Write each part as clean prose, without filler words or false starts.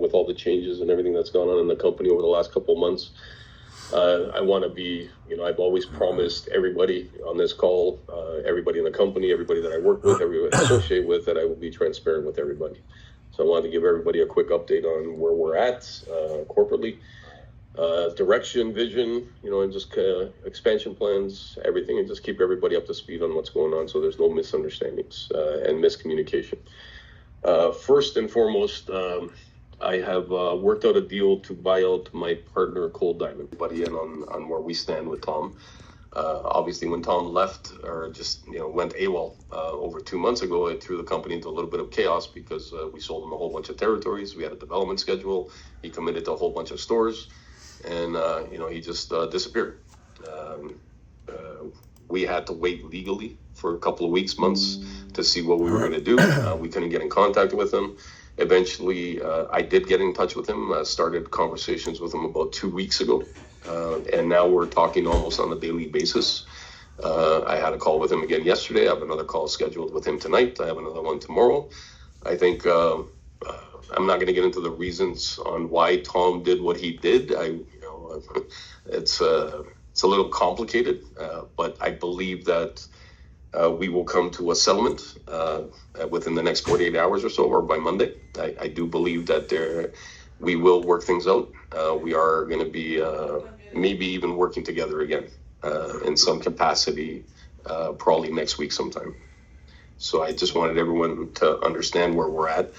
with all the changes and everything that's gone on in the company over the last couple of months. I want to be, I've always promised everybody on this call, everybody in the company, everybody that I work with, everybody I associate with, that I will be transparent with everybody. So I wanted to give everybody a quick update on where we're at corporately, direction, vision, and just expansion plans, everything, and just keep everybody up to speed on what's going on so there's no misunderstandings and miscommunication. First and foremost, I have worked out a deal to buy out my partner, Cole Diamond. Buddy, in on where we stand with Tom. Obviously, when Tom left or just went AWOL over 2 months ago, it threw the company into a little bit of chaos because we sold him a whole bunch of territories. We had a development schedule. He committed to a whole bunch of stores, and he just disappeared. We had to wait legally for a couple of weeks, months, to see what we were going to do. We couldn't get in contact with him. Eventually, I did get in touch with him. I started conversations with him about 2 weeks ago. And now we're talking almost on a daily basis. I had a call with him again yesterday. I have another call scheduled with him tonight. I have another one tomorrow. I think I'm not going to get into the reasons on why Tom did what he did. It's a little complicated, but I believe that we will come to a settlement within the next 48 hours or so, or by Monday. I do believe that we will work things out. We are going to be maybe even working together again in some capacity, probably next week sometime. So I just wanted everyone to understand where we're at.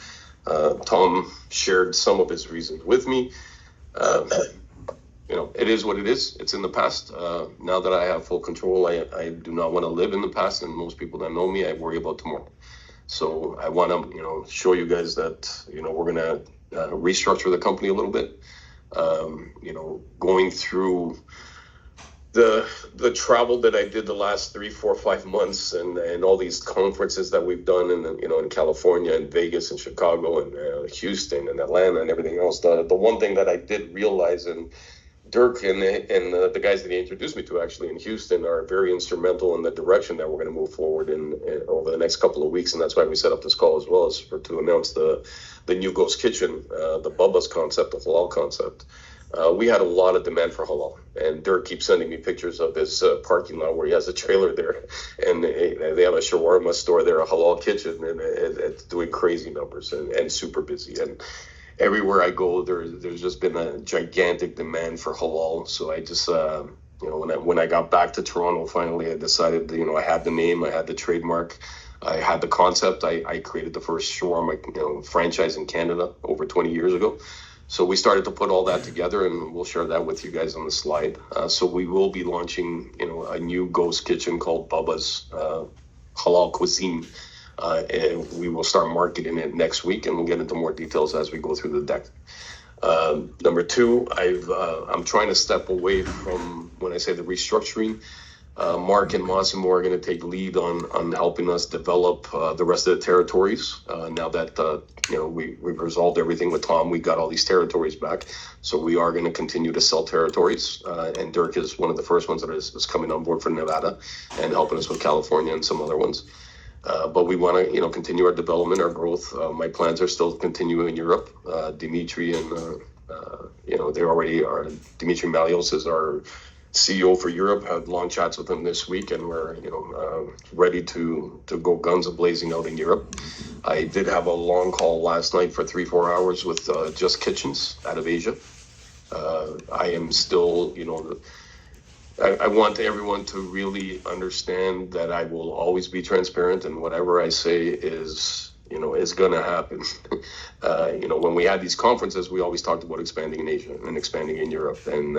Tom shared some of his reasons with me. It is what it is. It's in the past. Now that I have full control, I do not want to live in the past. And most people that know me, I worry about tomorrow. So I want to, show you guys that, we're going to restructure the company a little bit. Going through the travel that I did the last 3, 4, 5 months and all these conferences that we've done in California and Vegas and Chicago and Houston and Atlanta and everything else. The one thing that I did realize, and Dirk and the guys that he introduced me to actually in Houston are very instrumental in the direction that we're going to move forward in over the next couple of weeks. And that's why we set up this call as well, as to announce the new Ghost Kitchen, the Bubba's concept, the halal concept. We had a lot of demand for halal, and Dirk keeps sending me pictures of his parking lot where he has a trailer there, and they have a shawarma store there, a halal kitchen, and it's doing crazy numbers and super busy. And everywhere I go, there's just been a gigantic demand for halal. So I just, when I got back to Toronto, finally, I decided, I had the name, I had the trademark, I had the concept. I created the first shawarma, franchise in Canada over 20 years ago. So we started to put all that together, and we'll share that with you guys on the slide. So we will be launching, a new Ghost Kitchen called Bubba's Halal Cuisine. And we will start marketing it next week, and we'll get into more details as we go through the deck. Number two, I'm trying to step away from, when I say the restructuring. Mark and Massimo are going to take lead on helping us develop the rest of the territories. Now that we've resolved everything with Tom, we got all these territories back, so we are going to continue to sell territories. And Dirk is one of the first ones that is coming on board for Nevada and helping us with California and some other ones. But we want to, continue our development, our growth. My plans are still to continue in Europe. Dimitri and, they already are. Dimitri Malios is our CEO for Europe. Had long chats with him this week, and we're, ready to go guns a-blazing out in Europe. I did have a long call last night for 3-4 hours with Just Kitchens out of Asia. I am still, I want everyone to really understand that I will always be transparent, and whatever I say is going to happen. When we had these conferences, we always talked about expanding in Asia and expanding in Europe. And,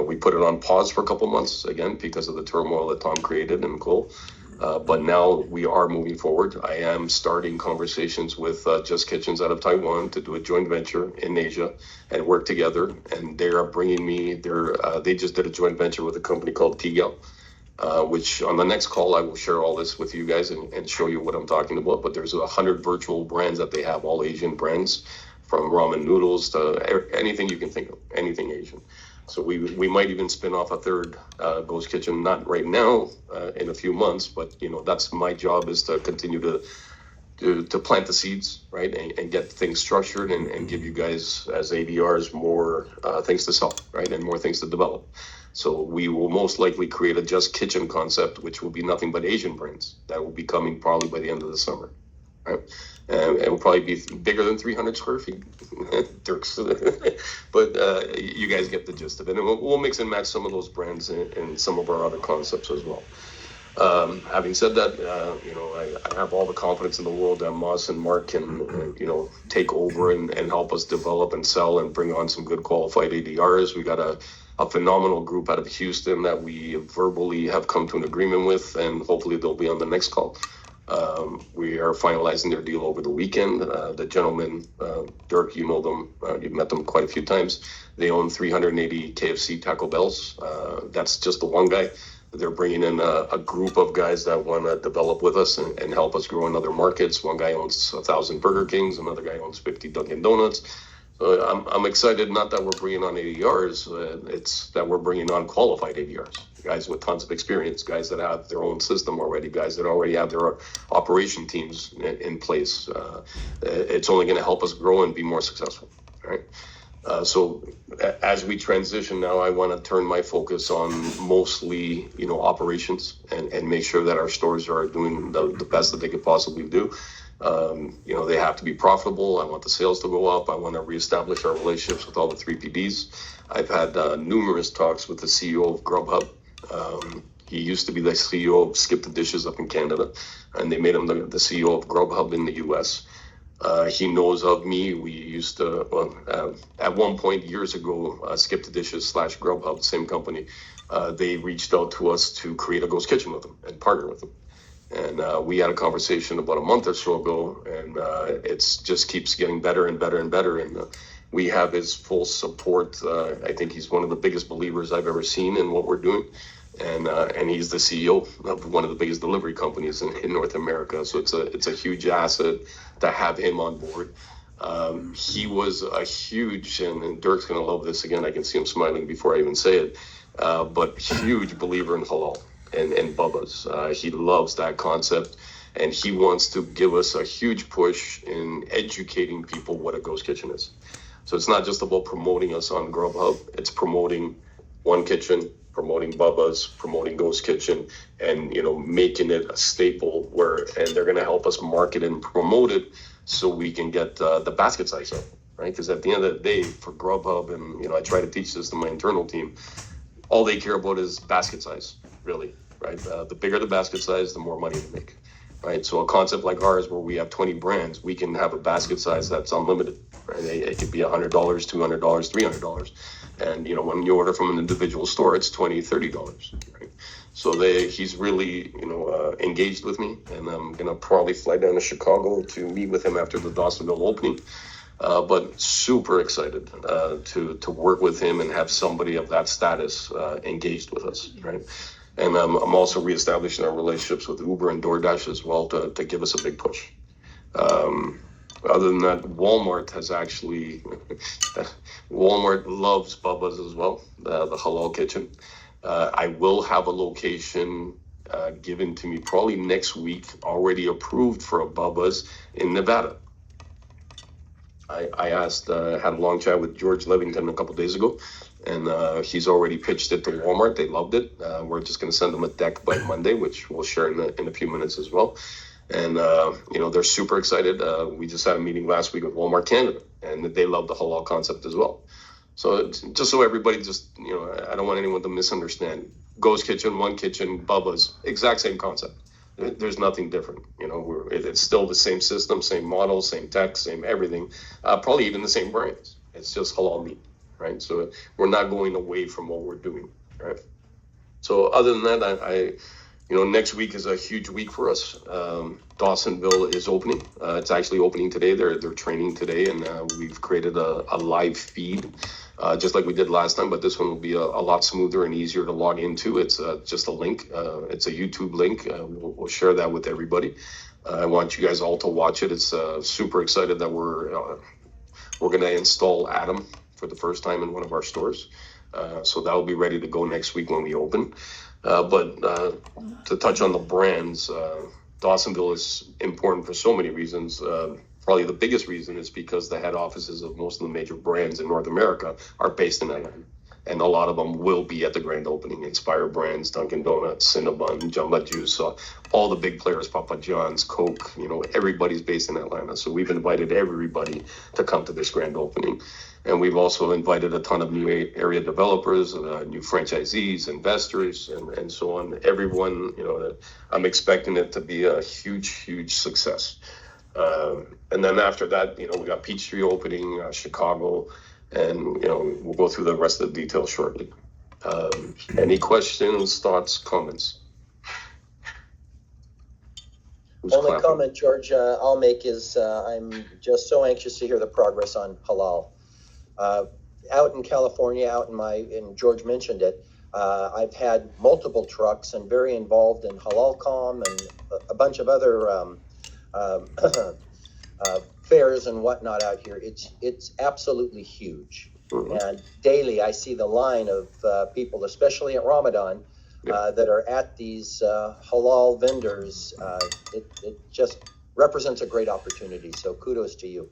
we put it on pause for a couple months, again, because of the turmoil that Tom created and Cole. But now we are moving forward. I am starting conversations with Just Kitchens out of Taiwan to do a joint venture in Asia and work together. And they are bringing me they just did a joint venture with a company called Tigao, which on the next call, I will share all this with you guys and show you what I'm talking about. But there's 100 virtual brands that they have, all Asian brands, from ramen noodles to anything you can think of, anything Asian. So we might even spin off a third Ghost Kitchen, not right now, in a few months, but that's my job, is to continue to to plant the seeds, right, and get things structured and give you guys as ADRs more things to sell, right, and more things to develop. So we will most likely create a Just Kitchen concept, which will be nothing but Asian brands. That will be coming probably by the end of the summer, right? And it will probably be bigger than 300 square feet, Dirks. But you guys get the gist of it. And we'll mix and match some of those brands in some of our other concepts as well. Having said that, I have all the confidence in the world that Moss and Mark can, take over and help us develop and sell and bring on some good qualified ADRs. We got a phenomenal group out of Houston that we verbally have come to an agreement with, and hopefully they'll be on the next call. We are finalizing their deal over the weekend. The gentlemen, Dirk, you know them, you've met them quite a few times. They own 380 KFC Taco Bells. That's just the one guy. They're bringing in a group of guys that want to develop with us and help us grow in other markets. One guy owns 1,000 Burger Kings. Another guy owns 50 Dunkin' Donuts. So I'm excited, not that we're bringing on ADRs, it's that we're bringing on qualified ADRs, guys with tons of experience, guys that have their own system already, guys that already have their operation teams in place. It's only going to help us grow and be more successful, right? So as we transition now, I want to turn my focus on mostly, operations and make sure that our stores are doing the best that they could possibly do. They have to be profitable. I want the sales to go up. I want to reestablish our relationships with all the 3PDs. I've had numerous talks with the CEO of Grubhub. He used to be the CEO of Skip the Dishes up in Canada, and they made him the CEO of Grubhub in the U.S. He knows of me. We used to, at one point years ago, Skip the Dishes / Grubhub, same company, they reached out to us to create a ghost kitchen with them and partner with them. And we had a conversation about a month or so ago, and it's just keeps getting better and better and better. And we have his full support. I think he's one of the biggest believers I've ever seen in what we're doing. And he's the CEO of one of the biggest delivery companies in North America. So it's a huge asset to have him on board. He was a huge, and Dirk's going to love this again. I can see him smiling before I even say it, but huge believer in halal and Bubba's. He loves that concept, and he wants to give us a huge push in educating people what a ghost kitchen is. So it's not just about promoting us on Grubhub. It's promoting One Kitchen, promoting Bubba's, promoting Ghost Kitchen, and making it a staple and they're going to help us market and promote it so we can get the basket size up, right? Because at the end of the day, for Grubhub, and I try to teach this to my internal team, all they care about is basket size, really, right? The bigger the basket size, the more money they make, right? So a concept like ours, where we have 20 brands, we can have a basket size that's unlimited, right? It could be $100, $200, $300. And, when you order from an individual store, it's $20, $30, right? So he's really, engaged with me, and I'm going to probably fly down to Chicago to meet with him after the Dawsonville opening. But super excited to work with him and have somebody of that status engaged with us, right? And I'm also reestablishing our relationships with Uber and DoorDash as well to give us a big push. Other than that, Walmart loves Bubba's as well, the halal kitchen. I will have a location given to me probably next week, already approved for a Bubba's in Nevada. I had a long chat with George Levington a couple days ago, and he's already pitched it to Walmart. They loved it. We're just going to send them a deck by Monday, which we'll share in a few minutes as well. And, they're super excited. We just had a meeting last week with Walmart Canada, and they love the halal concept as well. So just so everybody I don't want anyone to misunderstand. Ghost Kitchen, One Kitchen, Bubba's, exact same concept. There's nothing different. It's still the same system, same model, same tech, same everything, probably even the same brands. It's just halal meat, right? So we're not going away from what we're doing, right? So other than that, next week is a huge week for us. Dawsonville is opening. It's actually opening today. They're training today, and we've created a live feed, just like we did last time, but this one will be a lot smoother and easier to log into. It's just a link. It's a YouTube link. We'll share that with everybody. I want you guys all to watch it. It's super excited that we're going to install Adam for the first time in one of our stores. So that will be ready to go next week when we open. But to touch on the brands, Dawsonville is important for so many reasons. Probably the biggest reason is because the head offices of most of the major brands in North America are based in Atlanta. And a lot of them will be at the grand opening. Inspire Brands, Dunkin' Donuts, Cinnabon, Jamba Juice, all the big players, Papa John's, Coke, everybody's based in Atlanta. So we've invited everybody to come to this grand opening. And we've also invited a ton of new area developers, new franchisees, investors, and so on. Everyone, I'm expecting it to be a huge, huge success. And then after that, we got Peachtree opening, Chicago, and we'll go through the rest of the details shortly. Any questions, thoughts, comments? Only comment, George, I'll make is I'm just so anxious to hear the progress on halal. Out in California, and George mentioned it, I've had multiple trucks and very involved in HalalCom and a bunch of other fairs and whatnot out here. It's absolutely huge. Mm-hmm. And daily I see the line of people, especially at Ramadan, that are at these halal vendors. It just represents a great opportunity. So kudos to you.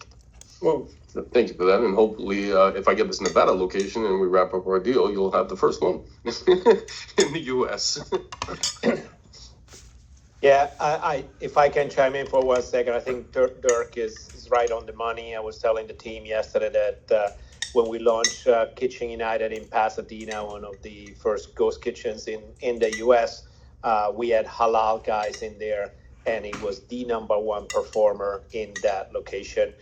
Well, thank you for that. And hopefully, if I get this Nevada location and we wrap up our deal, you'll have the first one in the U.S. Yeah, I if I can chime in for 1 second, I think Dirk is right on the money. I was telling the team yesterday that when we launched Kitchen United in Pasadena, one of the first ghost kitchens in the U.S., we had halal guys in there, and it was the number one performer in that location.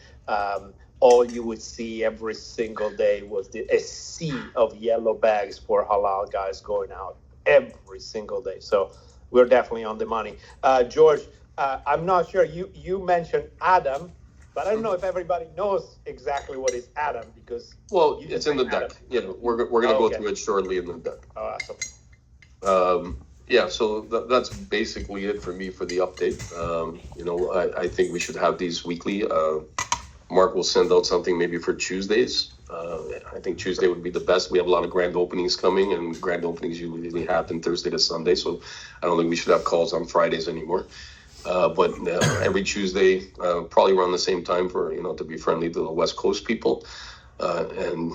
All you would see every single day was a sea of yellow bags for halal guys going out every single day. So we're definitely on the money. George, I'm not sure, you mentioned Adam, but I don't know if everybody knows exactly what is Adam, because... Well, it's in the deck. We're going to go through it shortly in the deck. Oh, awesome. So that's basically it for me for the update. I think we should have these weekly. Mark will send out something maybe for Tuesdays. I think Tuesday would be the best. We have a lot of grand openings coming, and grand openings usually happen Thursday to Sunday, so I don't think we should have calls on Fridays anymore. But every Tuesday, probably around the same time for, to be friendly to the West Coast people. And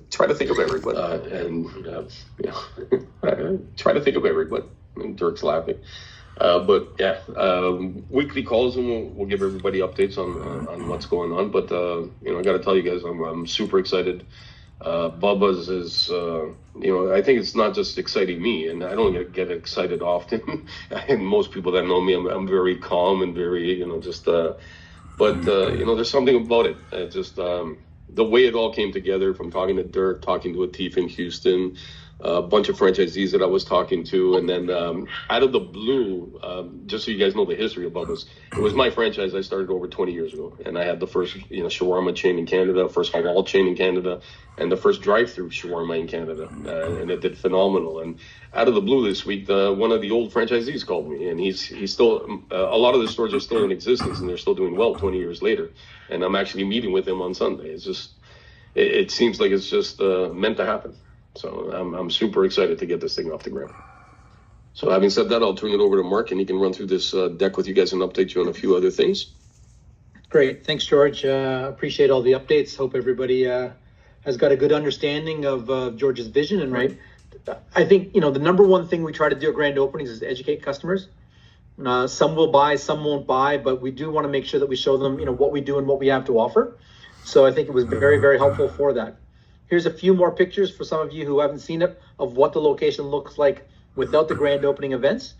try to think of everybody. Try to think of everybody. And Dirk's laughing. Weekly calls, and we'll give everybody updates on what's going on. But I got to tell you guys, I'm super excited. Bubba's is, I think it's not just exciting me, and I don't get excited often. And most people that know me, I'm very calm and very, but there's something about it. The way it all came together, from talking to Dirk, talking to Atif in Houston, a bunch of franchisees that I was talking to, and then out of the blue, just so you guys know the history of Bubba's, it was my franchise I started over 20 years ago, and I had the first shawarma chain in Canada, first halal chain in Canada, and the first drive-through shawarma in Canada, and it did phenomenal. And out of the blue this week, one of the old franchisees called me, and he's still, a lot of the stores are still in existence, and they're still doing well 20 years later, and I'm actually meeting with him on Sunday. It's just, it seems like it's just meant to happen. So I'm super excited to get this thing off the ground. So having said that, I'll turn it over to Mark, and he can run through this deck with you guys and update you on a few other things. Great. Thanks, George. Appreciate all the updates. Hope everybody has got a good understanding of George's vision. And right, I think, the number one thing we try to do at grand openings is educate customers. Some will buy, some won't buy, but we do want to make sure that we show them, what we do and what we have to offer. So I think it was very, very helpful for that. Here's a few more pictures for some of you who haven't seen it of what the location looks like without the grand opening events.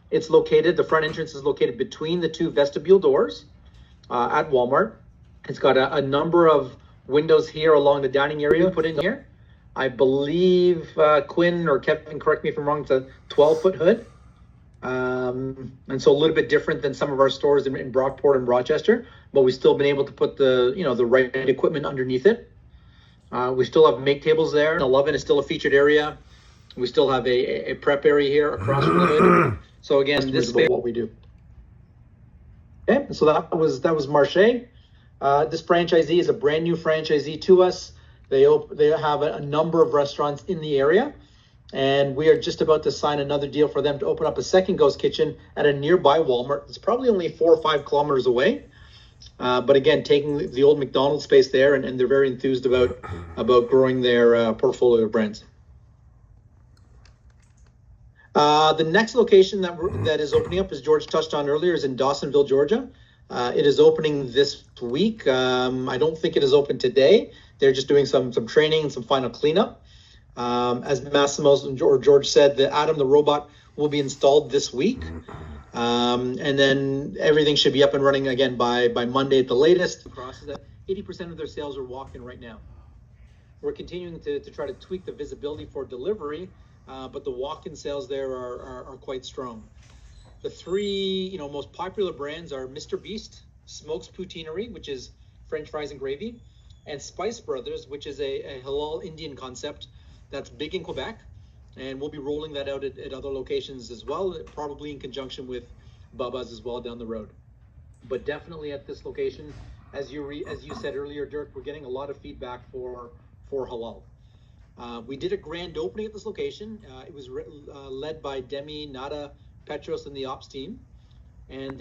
The front entrance is located between the two vestibule doors at Walmart. It's got a number of windows here along the dining area put in here. I believe Quinn or Kevin, correct me if I'm wrong, it's a 12-foot hood. And so a little bit different than some of our stores in Brockport and Rochester, but we've still been able to put the right equipment underneath it. We still have make tables there. 11 is still a featured area. We still have a prep area here across from the hood. So again, this is what we do. Okay, so that was Marche. This franchisee is a brand new franchisee to us. They have a number of restaurants in the area. And we are just about to sign another deal for them to open up a second ghost kitchen at a nearby Walmart. It's probably only 4 or 5 kilometers away. But again, taking the old McDonald's space there, and they're very enthused about growing their portfolio of brands. The next location that is opening up, as George touched on earlier, is in Dawsonville, Georgia. It is opening this week. I don't think it is open today. They're just doing some training and some final cleanup. As Massimo or George said, the Adam the robot will be installed this week. And then everything should be up and running again by Monday at the latest. The cross is that 80% of their sales are walk-in right now. We're continuing to try to tweak the visibility for delivery, but the walk-in sales there are quite strong. The 3 most popular brands are Mr. Beast, Smokes Poutineery, which is French fries and gravy, and Spice Brothers, which is a halal Indian concept that's big in Quebec. And we'll be rolling that out at other locations as well, probably in conjunction with Bubba's as well down the road. But definitely at this location, as you said earlier, Dirk, we're getting a lot of feedback for halal. We did a grand opening at this location. It was led by Demi, Nada, Petros, and the ops team. And